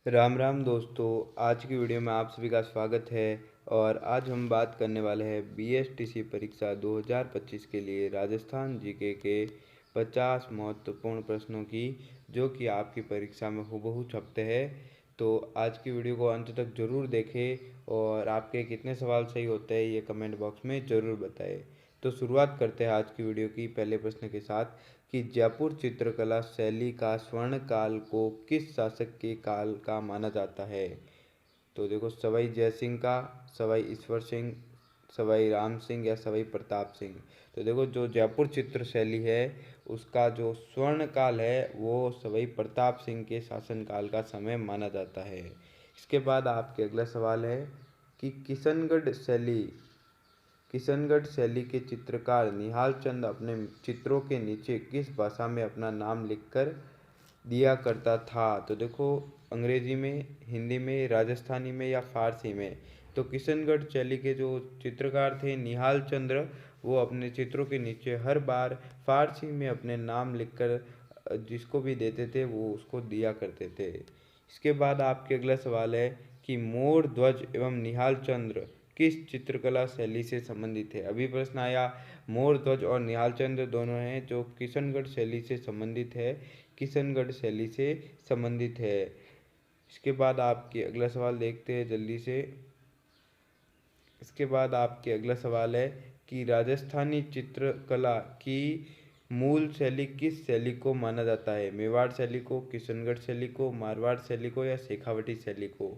राम राम दोस्तों। आज की वीडियो में आप सभी का स्वागत है। और आज हम बात करने वाले हैं बीएसटीसी परीक्षा 2025 के लिए राजस्थान जीके के 50 महत्वपूर्ण प्रश्नों की, जो कि आपकी परीक्षा में हूबहू छपते हैं। तो आज की वीडियो को अंत तक ज़रूर देखें और आपके कितने सवाल सही होते हैं ये कमेंट बॉक्स में ज़रूर बताएं। तो शुरुआत करते हैं आज की वीडियो की पहले प्रश्न के साथ कि जयपुर चित्रकला शैली का स्वर्ण काल को किस शासक के काल का माना जाता है। तो देखो, सवाई जयसिंह का, सवाई ईश्वर सिंह, सवाई राम सिंह या सवाई प्रताप सिंह। तो देखो, जो जयपुर चित्र शैली है उसका जो स्वर्ण काल है वो सवाई प्रताप सिंह के शासनकाल का समय माना जाता है। इसके बाद आपके अगला सवाल है कि किशनगढ़ शैली के चित्रकार निहाल चंद अपने चित्रों के नीचे किस भाषा में अपना नाम लिखकर दिया करता था। तो देखो, अंग्रेजी में, हिंदी में, राजस्थानी में या फारसी में। तो किशनगढ़ शैली के जो चित्रकार थे निहाल चंद्र, वो अपने चित्रों के नीचे हर बार फारसी में अपने नाम लिखकर जिसको भी देते थे वो उसको दिया करते थे। इसके बाद आपके अगला सवाल है कि मोर ध्वज एवं निहाल चंद्र किस चित्रकला शैली से संबंधित है। अभी प्रश्न आया, मोर ध्वज और निहाल चंद्र दोनों हैं जो किशनगढ़ शैली से संबंधित है, किशनगढ़ शैली से संबंधित है। इसके बाद आपके अगला सवाल देखते हैं जल्दी से। इसके बाद आपके अगला सवाल है कि राजस्थानी चित्रकला की मूल शैली किस शैली को माना जाता है। मेवाड़ शैली को, किशनगढ़ शैली को, मारवाड़ शैली को या शेखावटी शैली को।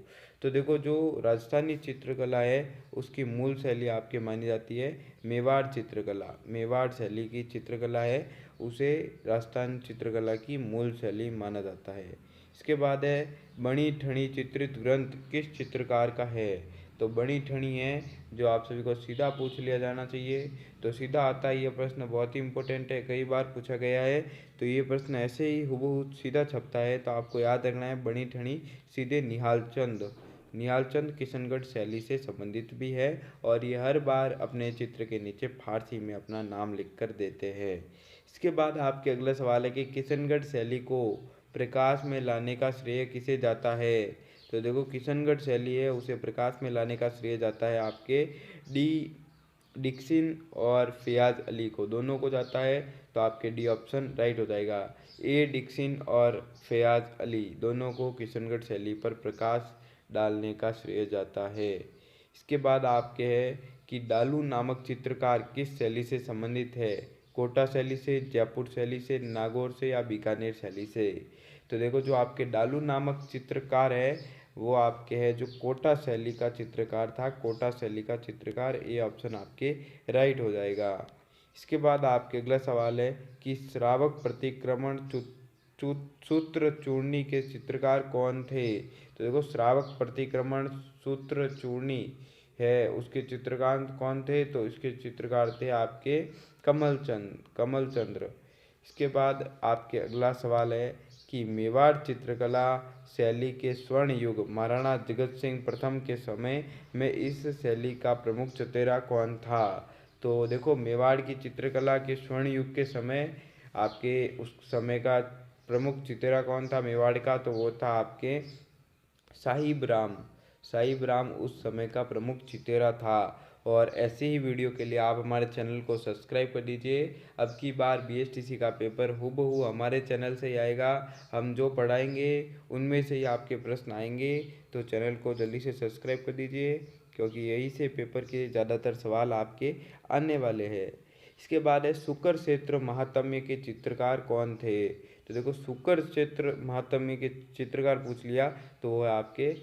तो देखो, जो राजस्थानी चित्रकला है उसकी मूल शैली आपके मानी जाती है मेवाड़ चित्रकला। मेवाड़ शैली की चित्रकला है उसे राजस्थान चित्रकला की मूल शैली माना जाता है। इसके बाद है बणी ठणी चित्रित ग्रंथ किस चित्रकार का है। तो बणी ठणी है जो आप सभी को सीधा पूछ लिया जाना चाहिए। तो सीधा आता है, ये प्रश्न बहुत ही इंपॉर्टेंट है, कई बार पूछा गया है। तो ये प्रश्न ऐसे ही हूबहू सीधा छपता है, तो आपको याद रखना है बणी ठणी सीधे निहाल चंद किशनगढ़ शैली से संबंधित भी है और ये हर बार अपने चित्र के नीचे फारसी में अपना नाम लिख कर देते हैं। इसके बाद आपके अगला सवाल है कि किशनगढ़ शैली को प्रकाश में लाने का श्रेय किसे जाता है। तो देखो, किशनगढ़ शैली है उसे प्रकाश में लाने का श्रेय जाता है आपके डी डिक्सन और फयाज अली को, दोनों को जाता है। तो आपके डी ऑप्शन राइट हो जाएगा। ए डिक्सन और फयाज अली दोनों को किशनगढ़ शैली पर प्रकाश डालने का श्रेय जाता है। इसके बाद आपके है कि डालू नामक चित्रकार किस शैली से संबंधित है। कोटा शैली से, जयपुर शैली से, नागौर से या बीकानेर शैली से। तो देखो, जो आपके डालू नामक चित्रकार है वो आपके है जो कोटा शैली का चित्रकार था, कोटा शैली का चित्रकार। ये ऑप्शन आपके राइट हो जाएगा। इसके बाद आपके अगला सवाल है कि श्रावक प्रतिक्रमण सूत्र चूर्णी के चित्रकार कौन थे। तो देखो, श्रावक प्रतिक्रमण सूत्र चूर्णी है उसके चित्रकार कौन थे। तो इसके चित्रकार थे आपके कमल चंद्र। इसके बाद आपके अगला सवाल है कि मेवाड़ चित्रकला शैली के स्वर्ण युग महाराणा जगत सिंह प्रथम के समय में इस शैली का प्रमुख चौतेरा कौन था। तो देखो, मेवाड़ की चित्रकला के स्वर्ण युग के समय आपके उस समय का प्रमुख चितेरा कौन था मेवाड़ का। तो वो था आपके साहिब राम उस समय का प्रमुख चितेरा था। और ऐसे ही वीडियो के लिए आप हमारे चैनल को सब्सक्राइब कर दीजिए। अब की बार बीएसटीसी का पेपर हूबहू हमारे चैनल से ही आएगा, हम जो पढ़ाएंगे उनमें से ही आपके प्रश्न आएंगे। तो चैनल को जल्दी से सब्सक्राइब कर दीजिए, क्योंकि यही से पेपर के ज़्यादातर सवाल आपके आने वाले हैं। इसके बाद है शुकर क्षेत्र महात्म्य के चित्रकार कौन थे। तो देखो, शुकर क्षेत्र महात्म्य के चित्रकार पूछ लिया तो वो आपके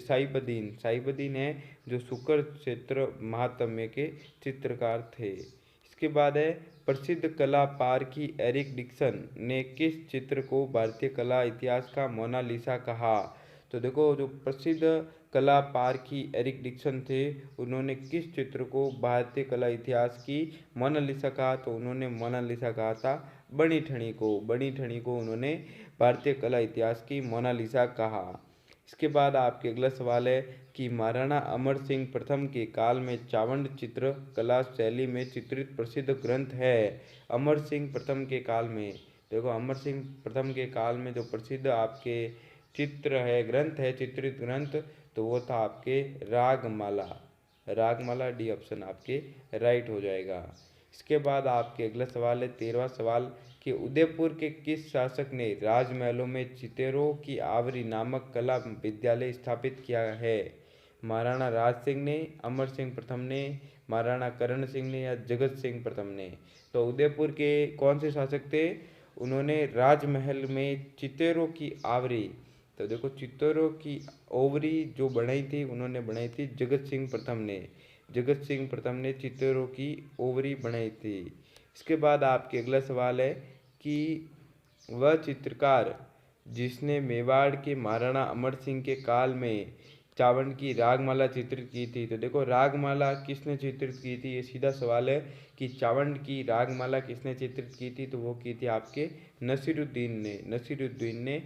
साहिबुद्दीन है जो शुकर क्षेत्र महात्म्य के चित्रकार थे। इसके बाद है प्रसिद्ध कला पारखी एरिक डिक्सन ने किस चित्र को भारतीय कला इतिहास का मोनालिसा कहा। तो देखो, जो प्रसिद्ध कला पारखी एरिक डिक्सन थे उन्होंने किस चित्र को भारतीय कला इतिहास की मोनालिसा कहा। तो उन्होंने मोनालिसा कहा था बणी ठणी को उन्होंने भारतीय कला इतिहास की मोनालिसा कहा। इसके बाद आपके अगला सवाल है कि महाराणा अमर सिंह प्रथम के काल में चावंड चित्र कला शैली में चित्रित प्रसिद्ध ग्रंथ है। अमर सिंह प्रथम के काल में, देखो, अमर सिंह प्रथम के काल में जो प्रसिद्ध आपके चित्र है, ग्रंथ है, चित्रित ग्रंथ, तो वो था आपके रागमाला। रागमाला डी ऑप्शन आपके राइट हो जाएगा। इसके बाद आपके अगला सवाल है 13वां सवाल कि उदयपुर के किस शासक ने राजमहलों में चितेरों की आवरी नामक कला विद्यालय स्थापित किया है? महाराणा राज सिंह ने, अमर सिंह प्रथम ने, महाराणा करण सिंह ने या जगत सिंह प्रथम ने? तो उदयपुर के कौन से शासक थे? उन्होंने राजमहल में चितेरों की आवरी, तो देखो चित्तौरों की ओवरी जो बनाई थी, उन्होंने बनाई थी जगत सिंह प्रथम ने। जगत सिंह प्रथम ने चित्तौरों की ओवरी बनाई थी। इसके बाद आपके अगला सवाल है कि वह चित्रकार जिसने मेवाड़ के महाराणा अमर सिंह के काल में चावंड की रागमाला चित्रित की थी। तो देखो रागमाला किसने चित्रित की थी, ये सीधा सवाल है कि चावंड की रागमाला किसने चित्रित की थी? तो वो की थी आपके नसीरुद्दीन ने। नसीरुद्दीन ने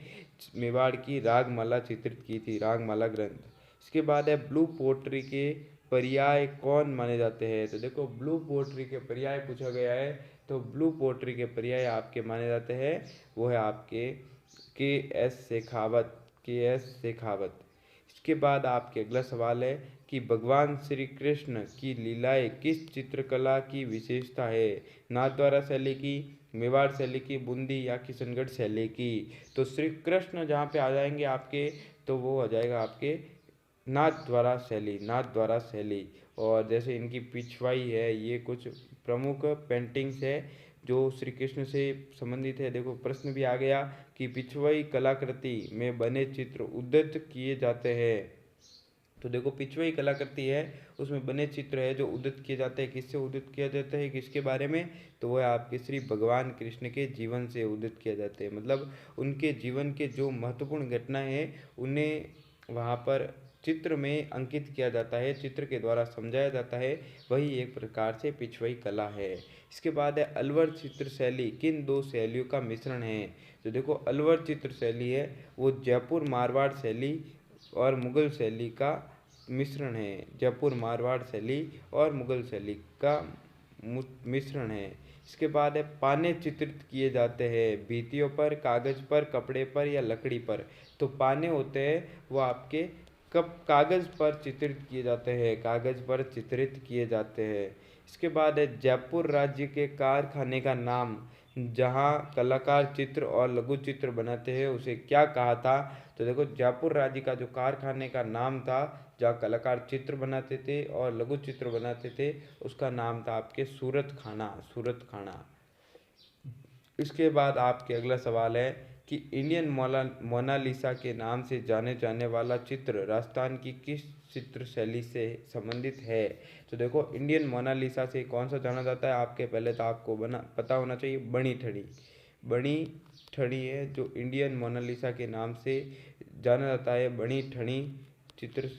मेवाड़ की रागमाला चित्रित की थी, रागमाला ग्रंथ। इसके बाद है ब्लू पोट्री के पर्याय कौन माने जाते हैं? तो देखो ब्लू पोट्री के पर्याय पूछा गया है, तो ब्लू पोट्री के पर्याय आपके माने जाते हैं, वो है आपके के एस शेखावत। इसके बाद आपके अगला सवाल है कि भगवान श्री कृष्ण की लीलाएं किस चित्रकला की विशेषता है? नाथद्वारा शैली की, मेवाड़ शैली की, बूंदी या किशनगढ़ शैली की? तो श्री कृष्ण जहाँ पे आ जाएंगे आपके, तो वो हो जाएगा आपके नाथद्वारा शैली, नाथद्वारा शैली। और जैसे इनकी पिछवाई है, ये कुछ प्रमुख पेंटिंग्स है जो श्री कृष्ण से संबंधित है। देखो प्रश्न भी आ गया कि पिछवाई कलाकृति में बने चित्र उद्धृत किए जाते हैं। तो देखो पिछवाई कलाकृति है, उसमें बने चित्र है जो उद्धृत किए जाते हैं। किससे उद्धृत किया जाता है, किसके बारे में? तो वह आपके श्री भगवान कृष्ण के जीवन से उद्धृत किया जाते हैं। मतलब उनके जीवन के जो महत्वपूर्ण घटनाएं हैं उन्हें वहाँ पर चित्र में अंकित किया जाता है, चित्र के द्वारा समझाया जाता है, वही एक प्रकार से पिछवाई कला है। इसके बाद है अलवर चित्र शैली किन दो शैलियों का मिश्रण है? तो देखो अलवर चित्र शैली है वो जयपुर मारवाड़ शैली और मुगल शैली का मिश्रण है। जयपुर मारवाड़ शैली और मुगल शैली का मिश्रण है। इसके बाद है पाने चित्रित किए जाते हैं भित्तियों पर, कागज पर, कपड़े पर या लकड़ी पर? तो पाने होते हैं वो आपके कब कागज पर चित्रित किए जाते हैं, कागज पर चित्रित किए जाते हैं। इसके बाद है जयपुर राज्य के कारखाने का नाम जहाँ कलाकार चित्र और लघु चित्र बनाते हैं उसे क्या कहा था? तो देखो जयपुर राज्य का जो कारखाने का नाम था जहाँ कलाकार चित्र बनाते थे और लघु चित्र बनाते थे, उसका नाम था आपके सूरत खाना, सूरत खाना। इसके बाद आपके अगला सवाल है कि इंडियन मोनालिसा के नाम से जाने जाने वाला चित्र राजस्थान की किस चित्र शैली से संबंधित है? तो देखो इंडियन मोनालिसा से कौन सा जाना जाता है? आपके पहले तो आपको पता होना चाहिए बणी ठणी। बणी ठणी है जो इंडियन मोनालिसा के नाम से जाना जाता है। बणी ठणी चित्र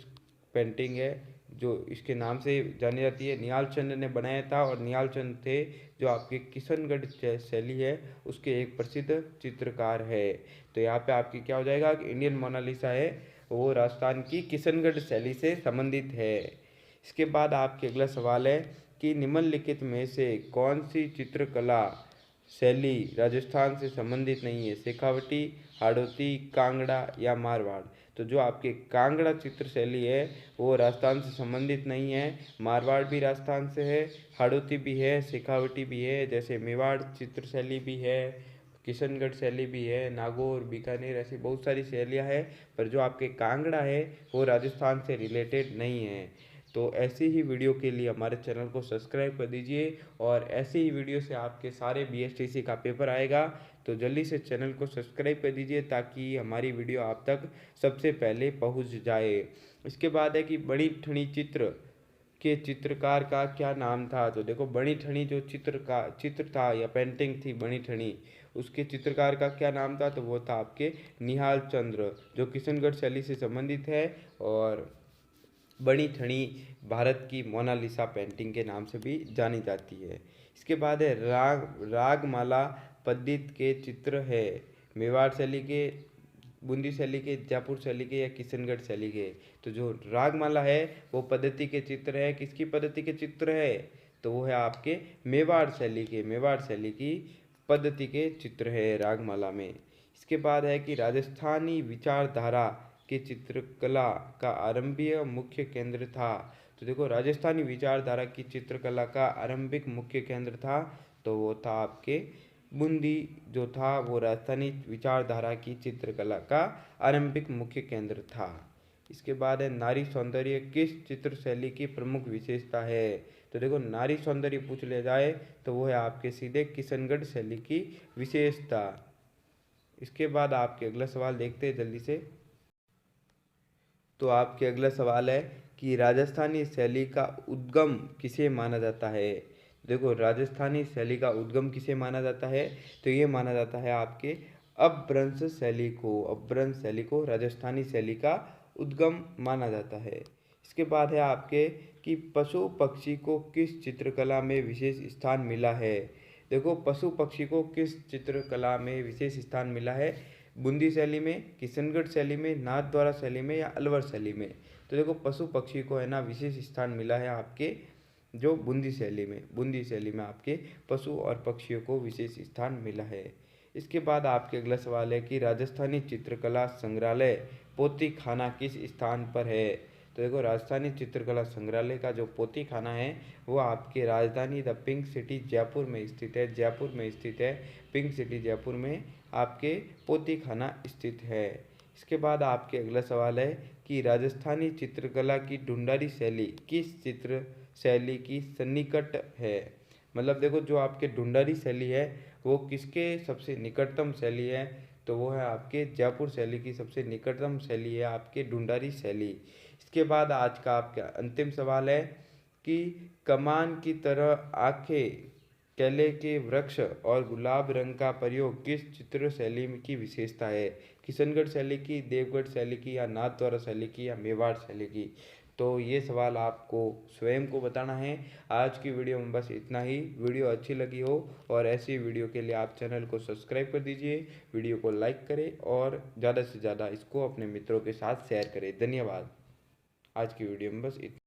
पेंटिंग है जो इसके नाम से जानी जाती है। निहाल चंद ने बनाया था और निहाल चंद थे जो आपके किशनगढ़ शैली है उसके एक प्रसिद्ध चित्रकार है। तो यहाँ पे आपकी क्या हो जाएगा कि इंडियन मोनालिसा है वो राजस्थान की किशनगढ़ शैली से संबंधित है। इसके बाद आपके अगला सवाल है कि निम्नलिखित में से कौन सी चित्रकला शैली राजस्थान से संबंधित नहीं है? शेखावटी, हाड़ौती, कांगड़ा या मारवाड़? तो जो आपके कांगड़ा चित्र शैली है वो राजस्थान से संबंधित नहीं है। मारवाड़ भी राजस्थान से है, हाड़ौती भी है, शेखावटी भी है, जैसे मेवाड़ चित्र शैली भी है, किशनगढ़ शैली भी है, नागौर, बीकानेर, ऐसी बहुत सारी शैलियाँ हैं। पर जो आपके कांगड़ा है वो राजस्थान से रिलेटेड नहीं है। तो ऐसी ही वीडियो के लिए हमारे चैनल को सब्सक्राइब कर दीजिए और ऐसे ही वीडियो से आपके सारे BSTC का पेपर आएगा। तो जल्दी से चैनल को सब्सक्राइब कर दीजिए ताकि हमारी वीडियो आप तक सबसे पहले पहुंच जाए। इसके बाद है कि बड़ी ठणी चित्र के चित्रकार का क्या नाम था? तो देखो बड़ी ठणी जो चित्र था या पेंटिंग थी बड़ी ठणी, उसके चित्रकार का क्या नाम था? तो वो था आपके निहाल चंद्र जो किशनगढ़ शैली से संबंधित है। और बड़ी ठणी भारत की मोनालिसा पेंटिंग के नाम से भी जानी जाती है। इसके बाद है रागमाला पद्धति के चित्र है मेवाड़ शैली के, बूंदी शैली के, जयपुर शैली के या किशनगढ़ शैली के? तो जो रागमाला है वो पद्धति के चित्र है, किसकी पद्धति के चित्र है? तो वो है आपके मेवाड़ शैली के, मेवाड़ शैली की पद्धति के चित्र है रागमाला में। इसके बाद है कि राजस्थानी विचारधारा की चित्रकला का आरंभीय मुख्य केंद्र था। तो देखो, राजस्थानी विचारधारा की चित्रकला का आरंभिक मुख्य केंद्र था, तो वो था आपके बूंदी जो था, वो राजस्थानी विचारधारा की चित्रकला का आरंभिक मुख्य केंद्र था। इसके बाद है नारी सौंदर्य किस चित्र शैली की प्रमुख विशेषता है। तो देखो, नारी सौंदर्य पूछ लिया जाए तो वो है आपके सीधे किशनगढ़ शैली की विशेषता। इसके बाद आपके अगला सवाल देखते हैं जल्दी से। तो आपके अगला सवाल है कि राजस्थानी शैली का उद्गम किसे माना जाता है। देखो, राजस्थानी शैली का उद्गम किसे माना जाता है, तो ये माना जाता है आपके अपभ्रंश शैली को। अपभ्रंश शैली को राजस्थानी शैली का उद्गम माना जाता है। इसके बाद है आपके कि पशु पक्षी को किस चित्रकला में विशेष स्थान मिला है। देखो, पशु पक्षी को किस चित्रकला में विशेष स्थान मिला है, बूंदी शैली में, किशनगढ़ शैली में, नाथद्वारा शैली में या अलवर शैली में। तो देखो, पशु पक्षी को है ना विशेष स्थान मिला है आपके जो बूंदी शैली में। बूंदी शैली में आपके पशु और पक्षियों को विशेष स्थान मिला है। इसके बाद आपके अगला सवाल है कि राजस्थानी चित्रकला संग्रहालय पोती खाना किस स्थान पर है। तो देखो, राजस्थानी चित्रकला संग्रहालय का जो पोती खाना है वो आपके राजधानी द पिंक सिटी जयपुर में स्थित है। जयपुर में स्थित है, पिंक सिटी जयपुर में आपके पोती खाना स्थित है। इसके बाद आपके अगला सवाल है कि राजस्थानी चित्रकला की ढूंढारी शैली किस चित्र शैली की सन्निकट है। मतलब देखो, जो आपके ढूंढारी शैली है वो किसके सबसे निकटतम शैली है, तो वो है आपके जयपुर शैली की सबसे निकटतम शैली है आपके ढूंढारी शैली। इसके बाद आज का आपका अंतिम सवाल है कि कमान की तरह आंखें, केले के वृक्ष और गुलाब रंग का प्रयोग किस चित्र शैली की विशेषता है। किशनगढ़ शैली की, देवगढ़ शैली की, या नाथद्वारा शैली की, या मेवाड़ शैली की। तो ये सवाल आपको स्वयं को बताना है। आज की वीडियो में बस इतना ही। वीडियो अच्छी लगी हो और ऐसी वीडियो के लिए आप चैनल को सब्सक्राइब कर दीजिए, वीडियो को लाइक करें और ज़्यादा से ज़्यादा इसको अपने मित्रों के साथ शेयर करें। धन्यवाद। आज की वीडियो में बस इतना।